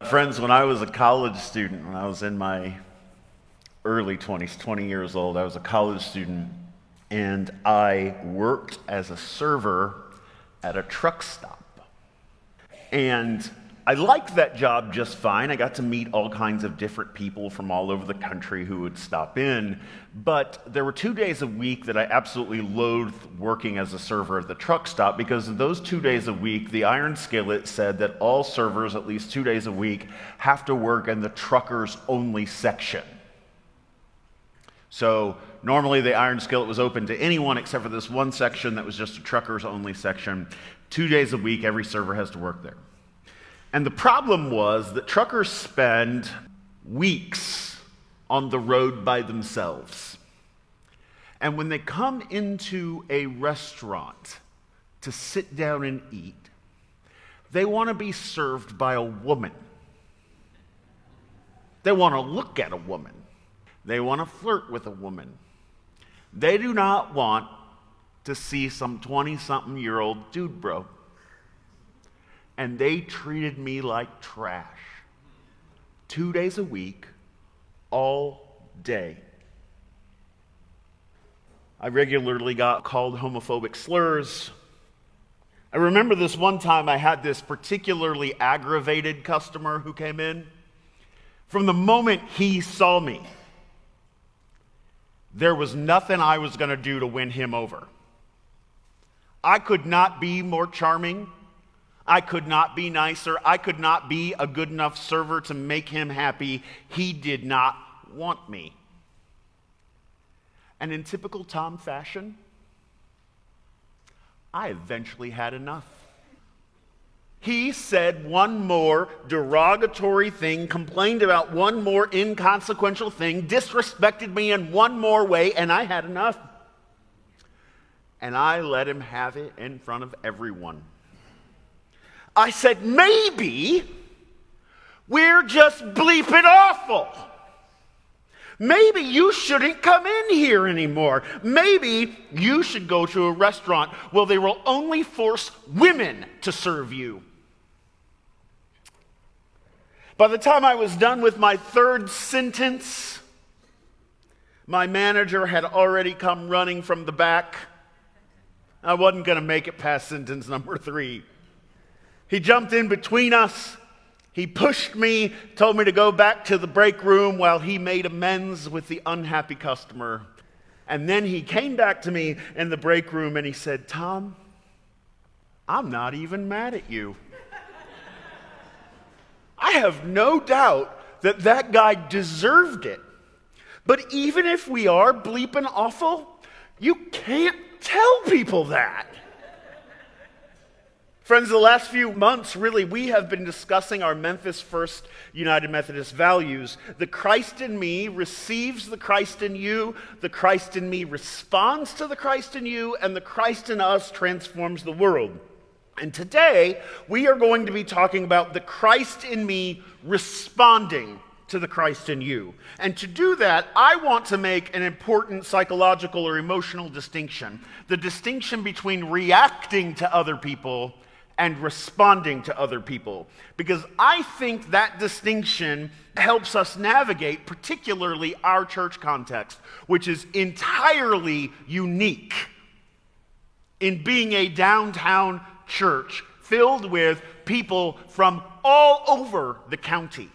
Friends, when I was a college student, when I was in my early 20s, 20 years old, I was a college student, and I worked as a server at a truck stop. And I liked that job just fine. I got to meet all kinds of different people from all over the country who would stop in. But there were 2 days a week that I absolutely loathed working as a server at the truck stop, because those 2 days a week, the Iron Skillet said that all servers, at least 2 days a week, have to work in the truckers only section. So normally the Iron Skillet was open to anyone except for this one section that was just a truckers only section. 2 days a week, every server has to work there. And the problem was that truckers spend weeks on the road by themselves. And when they come into a restaurant to sit down and eat, they want to be served by a woman. They want to look at a woman. They want to flirt with a woman. They do not want to see some 20-something-year-old dude bro. And they treated me like trash. 2 days a week, all day. I regularly got called homophobic slurs. I remember this one time I had this particularly aggravated customer who came in. From the moment he saw me, there was nothing I was going to do to win him over. I could not be more charming. I could not be nicer. I could not be a good enough server to make him happy. He did not want me. And in typical Tom fashion, I eventually had enough. He said one more derogatory thing, complained about one more inconsequential thing, disrespected me in one more way, and I had enough. And I let him have it in front of everyone. I said, maybe we're just bleeping awful. Maybe you shouldn't come in here anymore. Maybe you should go to a restaurant where they will only force women to serve you. By the time I was done with my third sentence, my manager had already come running from the back. I wasn't going to make it past sentence number 3. He jumped in between us. He pushed me, told me to go back to the break room while he made amends with the unhappy customer. And then he came back to me in the break room and he said, "Tom, I'm not even mad at you. I have no doubt that that guy deserved it. But even if we are bleeping awful, you can't tell people that." Friends, the last few months, really, we have been discussing our Memphis First United Methodist values. The Christ in me receives the Christ in you, the Christ in me responds to the Christ in you, and the Christ in us transforms the world. And today, we are going to be talking about the Christ in me responding to the Christ in you. And to do that, I want to make an important psychological or emotional distinction. The distinction between reacting to other people and responding to other people. Because I think that distinction helps us navigate particularly our church context, which is entirely unique in being a downtown church filled with people from all over the county.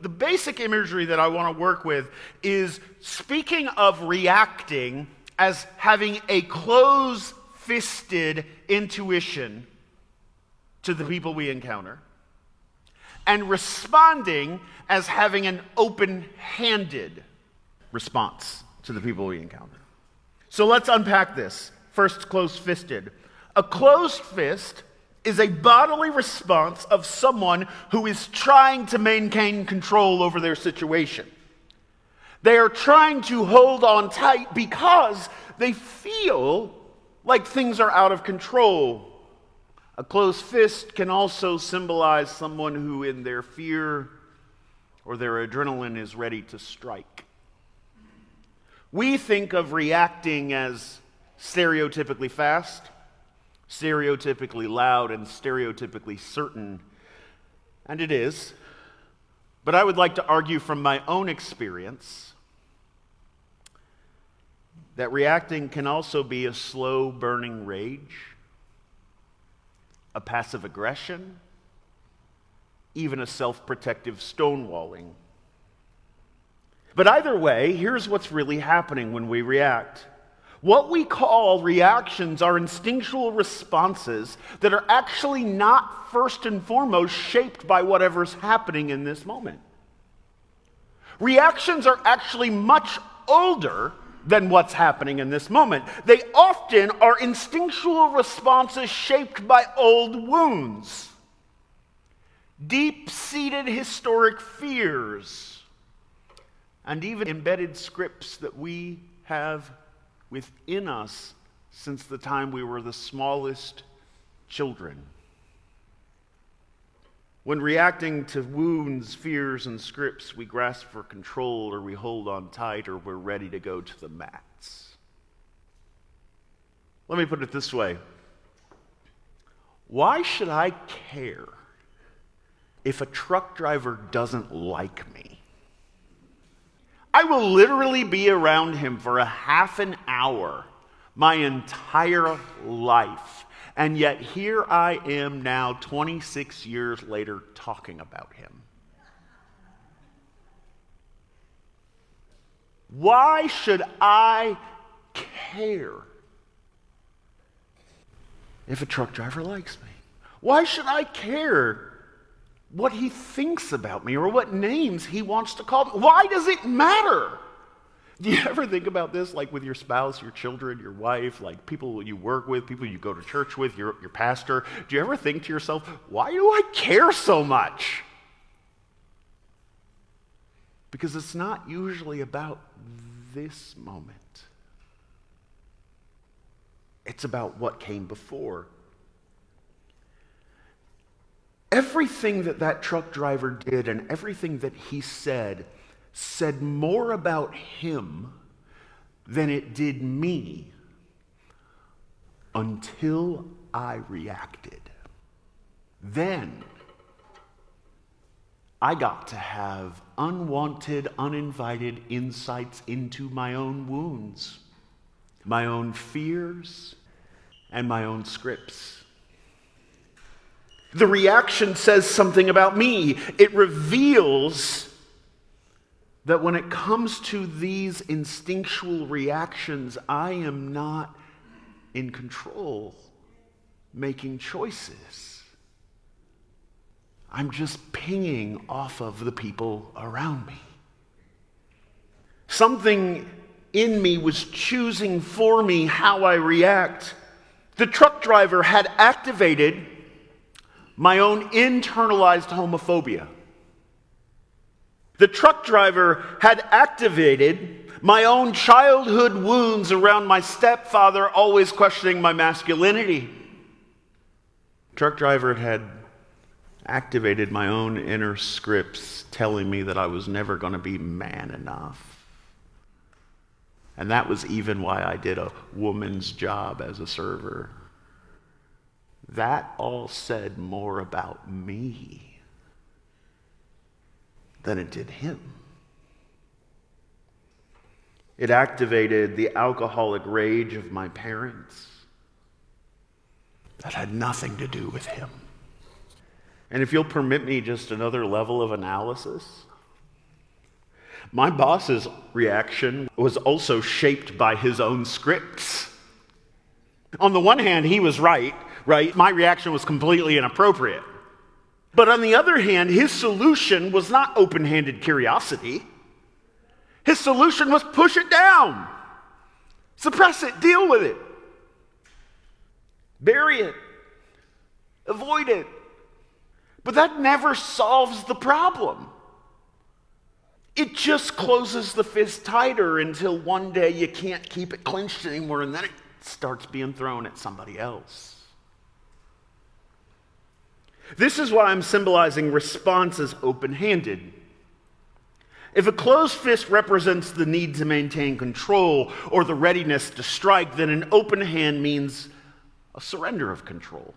The basic imagery that I want to work with is speaking of reacting as having a close-fisted intuition to the people we encounter, and responding as having an open-handed response to the people we encounter. So let's unpack this. First, close-fisted. A closed fist is a bodily response of someone who is trying to maintain control over their situation. They are trying to hold on tight because they feel like things are out of control. A closed fist can also symbolize someone who in their fear or their adrenaline is ready to strike. We think of reacting as stereotypically fast, stereotypically loud, and stereotypically certain. And it is. But I would like to argue from my own experience that reacting can also be a slow burning rage, a passive aggression, even a self-protective stonewalling. But either way, here's what's really happening when we react. What we call reactions are instinctual responses that are actually not first and foremost shaped by whatever's happening in this moment. Reactions are actually much older than what's happening in this moment. They often are instinctual responses shaped by old wounds, deep-seated historic fears, and even embedded scripts that we have within us since the time we were the smallest children. When reacting to wounds, fears, and scripts, we grasp for control, or we hold on tight, or we're ready to go to the mats. Let me put it this way. Why should I care if a truck driver doesn't like me? I will literally be around him for a half an hour my entire life. And yet here I am now, 26 years later, talking about him. Why should I care if a truck driver likes me? Why should I care what he thinks about me or what names he wants to call me? Why does it matter? Do you ever think about this, like with your spouse, your children, your wife, like people you work with, people you go to church with, your pastor? Do you ever think to yourself, why do I care so much? Because it's not usually about this moment. It's about what came before. Everything that truck driver did and everything that he said more about him than it did me until I reacted. Then I got to have unwanted, uninvited insights into my own wounds, my own fears, and my own scripts. The reaction says something about me. It reveals that when it comes to these instinctual reactions, I am not in control making choices. I'm just pinging off of the people around me. Something in me was choosing for me how I react. The truck driver had activated my own internalized homophobia. The truck driver had activated my own childhood wounds around my stepfather always questioning my masculinity. The truck driver had activated my own inner scripts telling me that I was never going to be man enough. And that was even why I did a woman's job as a server. That all said more about me than it did him. It activated the alcoholic rage of my parents. That had nothing to do with him. And if you'll permit me just another level of analysis, my boss's reaction was also shaped by his own scripts. On the one hand, he was right? My reaction was completely inappropriate. But on the other hand, his solution was not open-handed curiosity. His solution was push it down. Suppress it, deal with it. Bury it. Avoid it. But that never solves the problem. It just closes the fist tighter until one day you can't keep it clenched anymore, and then it starts being thrown at somebody else. This is why I'm symbolizing response as open-handed. If a closed fist represents the need to maintain control or the readiness to strike, then an open hand means a surrender of control.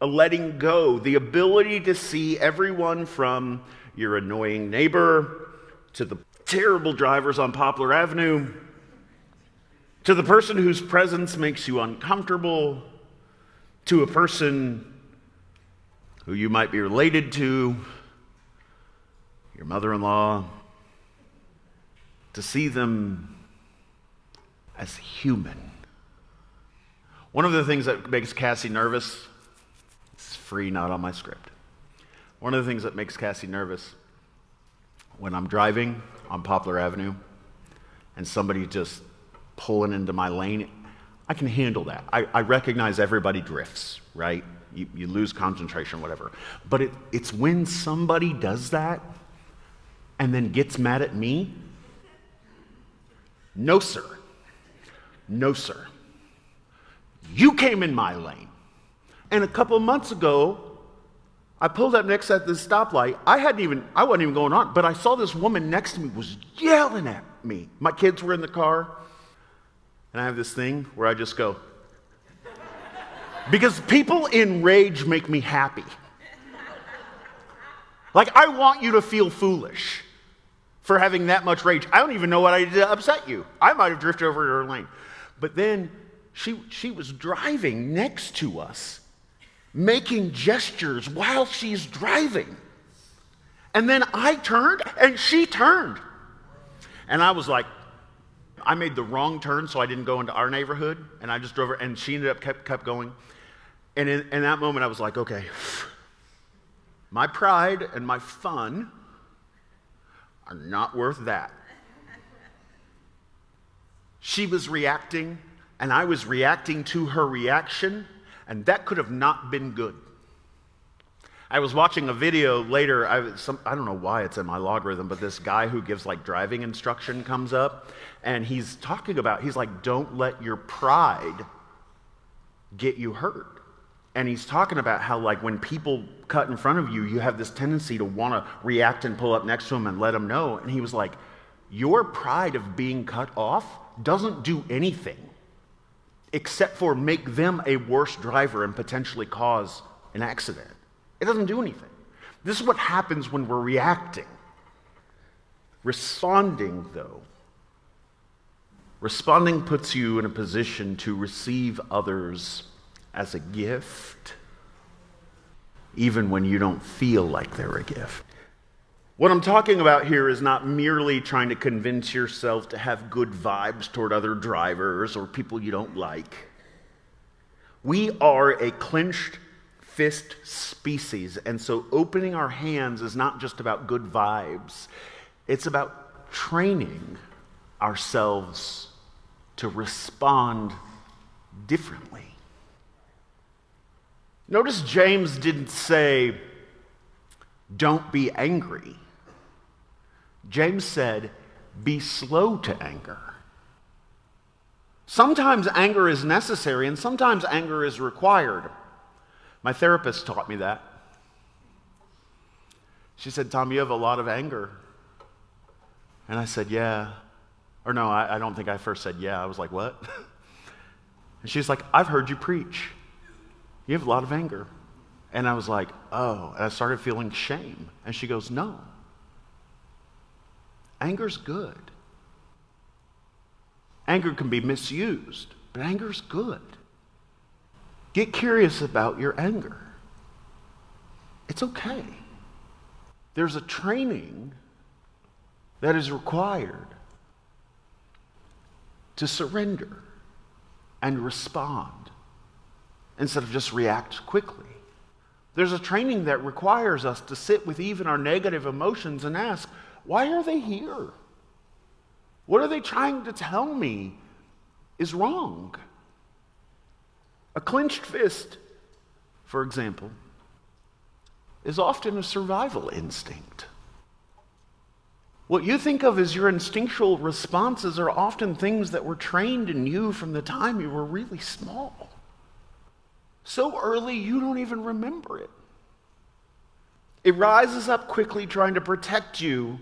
a letting go, the ability to see everyone from your annoying neighbor to the terrible drivers on Poplar Avenue to the person whose presence makes you uncomfortable, to a person who you might be related to, your mother-in-law, to see them as human. One of the things that makes Cassie nervous, it's free, not on my script. One of the things that makes Cassie nervous when I'm driving on Poplar Avenue and somebody just pulling into my lane, I can handle that. I recognize everybody drifts, right? You lose concentration, whatever. But it's when somebody does that and then gets mad at me. No, sir. No, sir. You came in my lane. And a couple of months ago, I pulled up next at this stoplight. I wasn't even going on, but I saw this woman next to me was yelling at me. My kids were in the car. And I have this thing where I just go, because people in rage make me happy. Like, I want you to feel foolish for having that much rage. I don't even know what I did to upset you. I might have drifted over to her lane. But then she was driving next to us, making gestures while she's driving. And then I turned and she turned. And I was like, I made the wrong turn, so I didn't go into our neighborhood, and I just drove her, and she ended up kept going. And in that moment, I was like, okay, my pride and my fun are not worth that. She was reacting, and I was reacting to her reaction, and that could have not been good. I was watching a video later, I don't know why it's in my logarithm, but this guy who gives like driving instruction comes up, and he's like, don't let your pride get you hurt. And he's talking about how like when people cut in front of you, you have this tendency to want to react and pull up next to them and let them know. And he was like, your pride of being cut off doesn't do anything except for make them a worse driver and potentially cause an accident. It doesn't do anything. This is what happens when we're reacting. Responding, though. Responding puts you in a position to receive others as a gift, even when you don't feel like they're a gift. What I'm talking about here is not merely trying to convince yourself to have good vibes toward other drivers or people you don't like. We are a clenched fist species, and so opening our hands is not just about good vibes. It's about training ourselves to respond differently. Notice James didn't say, don't be angry. James said, be slow to anger. Sometimes anger is necessary, and sometimes anger is required. My therapist taught me that. She said, Tom, you have a lot of anger. And I said, yeah. Or no, I don't think I first said yeah. I was like, what? And she's like, I've heard you preach. You have a lot of anger. And I was like, oh. And I started feeling shame. And she goes, no. Anger's good. Anger can be misused, but anger's good. Get curious about your anger. It's okay. There's a training that is required to surrender and respond instead of just react quickly. There's a training that requires us to sit with even our negative emotions and ask, why are they here? What are they trying to tell me is wrong? A clenched fist, for example, is often a survival instinct. What you think of as your instinctual responses are often things that were trained in you from the time you were really small. So early you don't even remember it. It rises up quickly trying to protect you,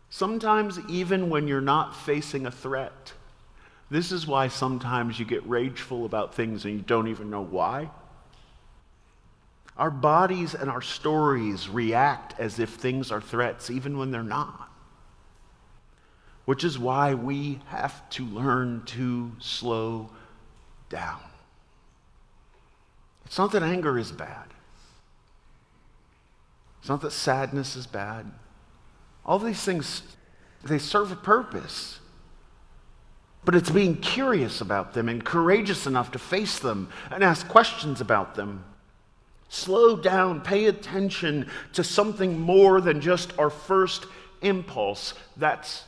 sometimes even when you're not facing a threat. This is why sometimes you get rageful about things and you don't even know why. Our bodies and our stories react as if things are threats, even when they're not. Which is why we have to learn to slow down. It's not that anger is bad. It's not that sadness is bad. All these things, they serve a purpose. But it's being curious about them and courageous enough to face them and ask questions about them. Slow down, pay attention to something more than just our first impulse. That's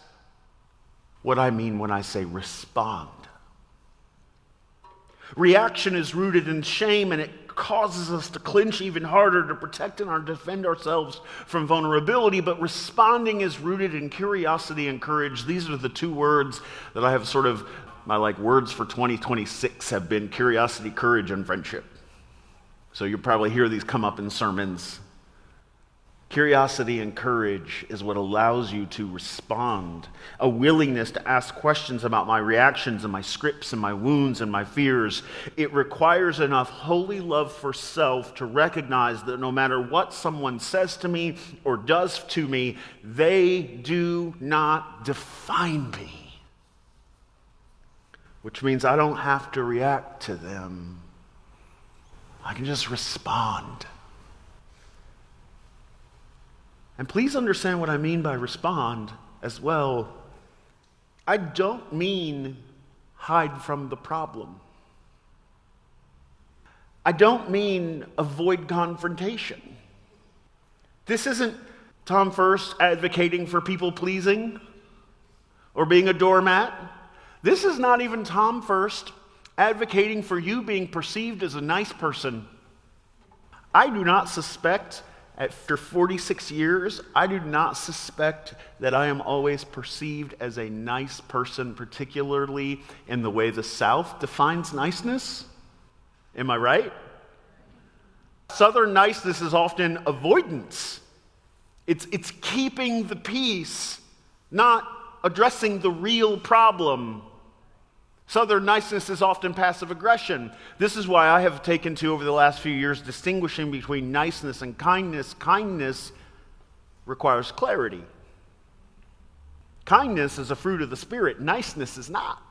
what I mean when I say respond. Reaction is rooted in shame, and it causes us to clinch even harder to protect and defend ourselves from vulnerability. But responding is rooted in curiosity and courage. These are the two words that I have sort of, my words for 2026 have been curiosity, courage, and friendship. So you'll probably hear these come up in sermons. Curiosity and courage is what allows you to respond. A willingness to ask questions about my reactions and my scripts and my wounds and my fears. It requires enough holy love for self to recognize that no matter what someone says to me or does to me, they do not define me. Which means I don't have to react to them. I can just respond. And please understand what I mean by respond as well. I don't mean hide from the problem. I don't mean avoid confrontation. This isn't Tom First advocating for people pleasing or being a doormat. This is not even Tom First advocating for you being perceived as a nice person. I do not suspect, after 46 years, I do not suspect that I am always perceived as a nice person, particularly in the way the South defines niceness. Am I right? Southern niceness is often avoidance. It's keeping the peace, not addressing the real problem. Southern niceness is often passive aggression. This is why I have taken to, over the last few years, distinguishing between niceness and kindness. Kindness requires clarity. Kindness is a fruit of the Spirit. Niceness is not.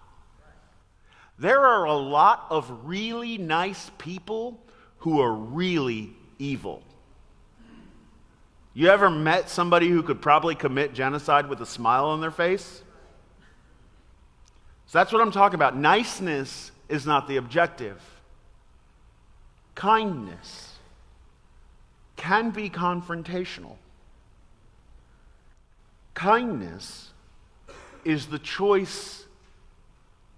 There are a lot of really nice people who are really evil. You ever met somebody who could probably commit genocide with a smile on their face? So that's what I'm talking about. Niceness is not the objective. Kindness can be confrontational. Kindness is the choice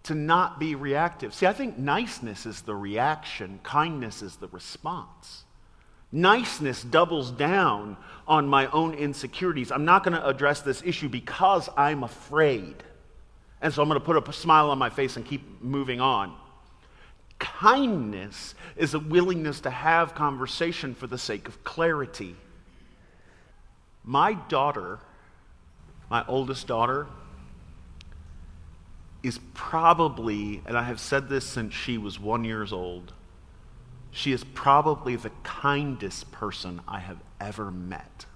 to not be reactive. See, I think niceness is the reaction. Kindness is the response. Niceness doubles down on my own insecurities. I'm not going to address this issue because I'm afraid. And so I'm going to put a smile on my face and keep moving on. Kindness is a willingness to have conversation for the sake of clarity. My daughter, my oldest daughter, is probably, and I have said this since she was 1 year old, she is probably the kindest person I have ever met.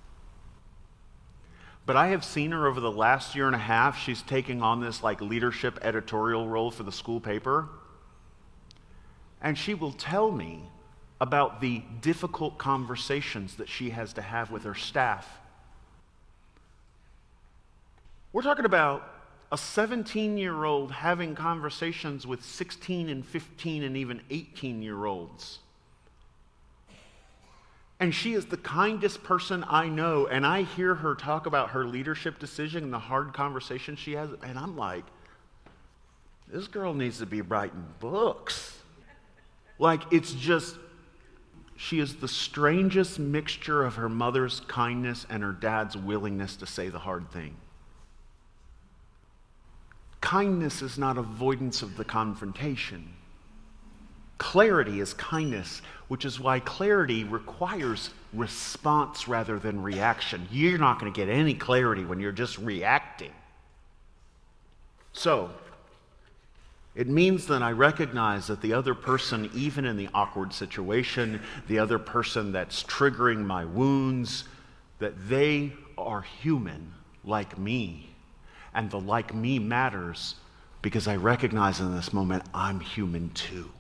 But I have seen her over the last year and a half. She's taking on this leadership editorial role for the school paper. And she will tell me about the difficult conversations that she has to have with her staff. We're talking about a 17-year-old having conversations with 16 and 15 and even 18-year-olds. And she is the kindest person I know, and I hear her talk about her leadership decision and the hard conversation she has, and I'm like, this girl needs to be writing books. It's just, she is the strangest mixture of her mother's kindness and her dad's willingness to say the hard thing. Kindness is not avoidance of the confrontation. Clarity is kindness, which is why clarity requires response rather than reaction. You're not going to get any clarity when you're just reacting. So, It means that I recognize that the other person, even in the awkward situation, the other person that's triggering my wounds, that they are human like me. And the like me matters because I recognize in this moment I'm human too.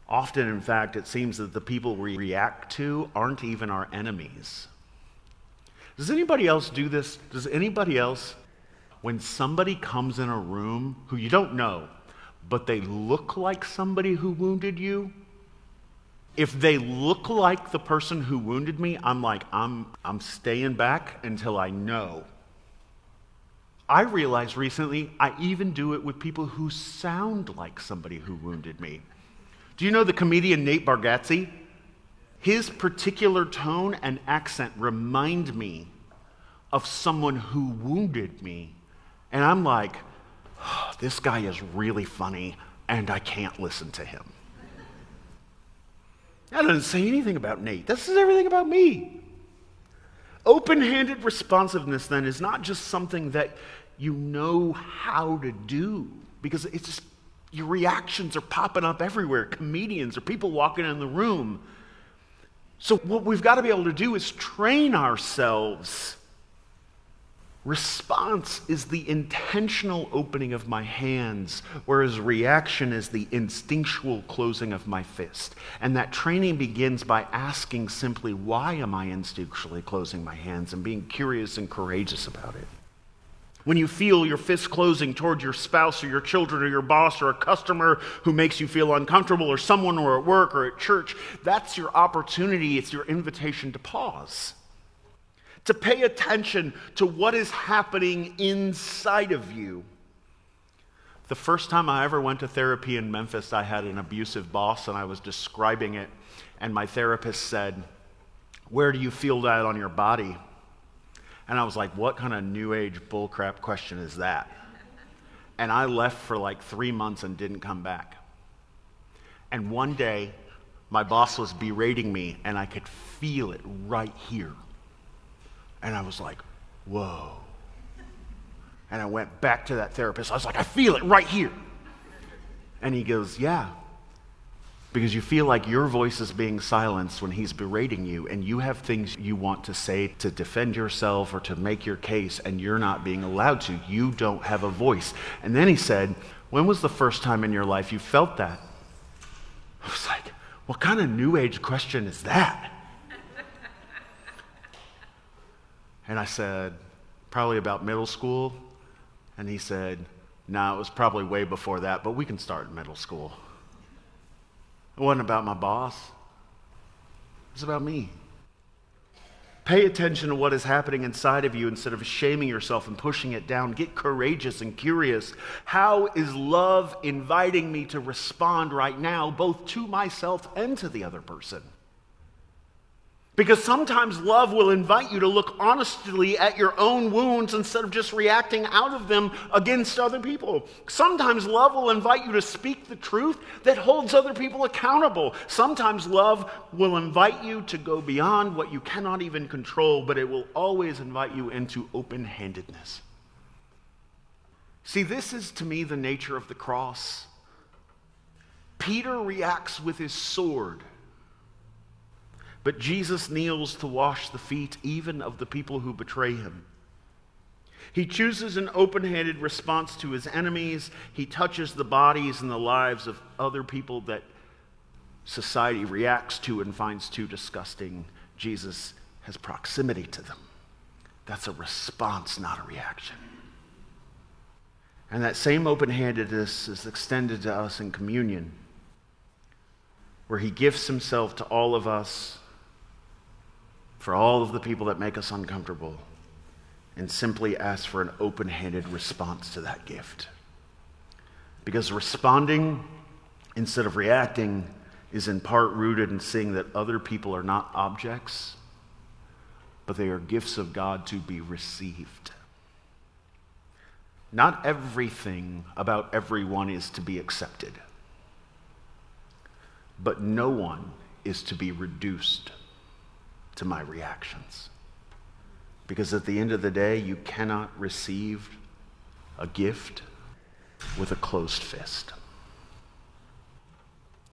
Often, in fact, it seems that the people we react to aren't even our enemies. Does anybody else do this? Does anybody else, when somebody comes in a room who you don't know, but they look like somebody who wounded you, if they look like the person who wounded me, I'm like, I'm staying back until I know. I realized recently I even do it with people who sound like somebody who wounded me. Do you know the comedian Nate Bargatze? His particular tone and accent remind me of someone who wounded me. And I'm like, oh, this guy is really funny, and I can't listen to him. That doesn't say anything about Nate. This is everything about me. Open-handed responsiveness, then, is not just something that you know how to do, because it's just your reactions are popping up everywhere. Comedians or people walking in the room. So what we've got to be able to do is train ourselves. Response is the intentional opening of my hands, whereas reaction is the instinctual closing of my fist. And that training begins by asking simply, why am I instinctually closing my hands, and being curious and courageous about it. When you feel your fist closing toward your spouse or your children or your boss or a customer who makes you feel uncomfortable, or someone, or at work or at church, that's your opportunity. It's your invitation to pause, to pay attention to what is happening inside of you. The first time I ever went to therapy in Memphis, I had an abusive boss, and I was describing it, and my therapist said, "Where do you feel that on your body?" And I was like, what kind of new age bullcrap question is that? And I left for like 3 months and didn't come back. And one day, my boss was berating me, and I could feel it right here. And I was like, whoa. And I went back to that therapist. I was like, I feel it right here. And he goes, yeah, because you feel like your voice is being silenced when he's berating you, and you have things you want to say to defend yourself or to make your case, and you're not being allowed to. You don't have a voice. And then he said, when was the first time in your life you felt that? I was like, what kind of new age question is that? And I said, probably about middle school. And he said, no, it was probably way before that, but we can start in middle school. It wasn't about my boss. It was about me. Pay attention to what is happening inside of you instead of shaming yourself and pushing it down. Get courageous and curious. How is love inviting me to respond right now, both to myself and to the other person? Because sometimes love will invite you to look honestly at your own wounds instead of just reacting out of them against other people. Sometimes love will invite you to speak the truth that holds other people accountable. Sometimes love will invite you to go beyond what you cannot even control, but it will always invite you into open-handedness. See, this is to me the nature of the cross. Peter reacts with his sword. But Jesus kneels to wash the feet even of the people who betray him. He chooses an open-handed response to his enemies. He touches the bodies and the lives of other people that society reacts to and finds too disgusting. Jesus has proximity to them. That's a response, not a reaction. And that same open-handedness is extended to us in communion, where he gives himself to all of us for all of the people that make us uncomfortable, and simply ask for an open-handed response to that gift. Because responding instead of reacting is in part rooted in seeing that other people are not objects, but they are gifts of God to be received. Not everything about everyone is to be accepted, but no one is to be reduced to my reactions. Because at the end of the day, you cannot receive a gift with a closed fist.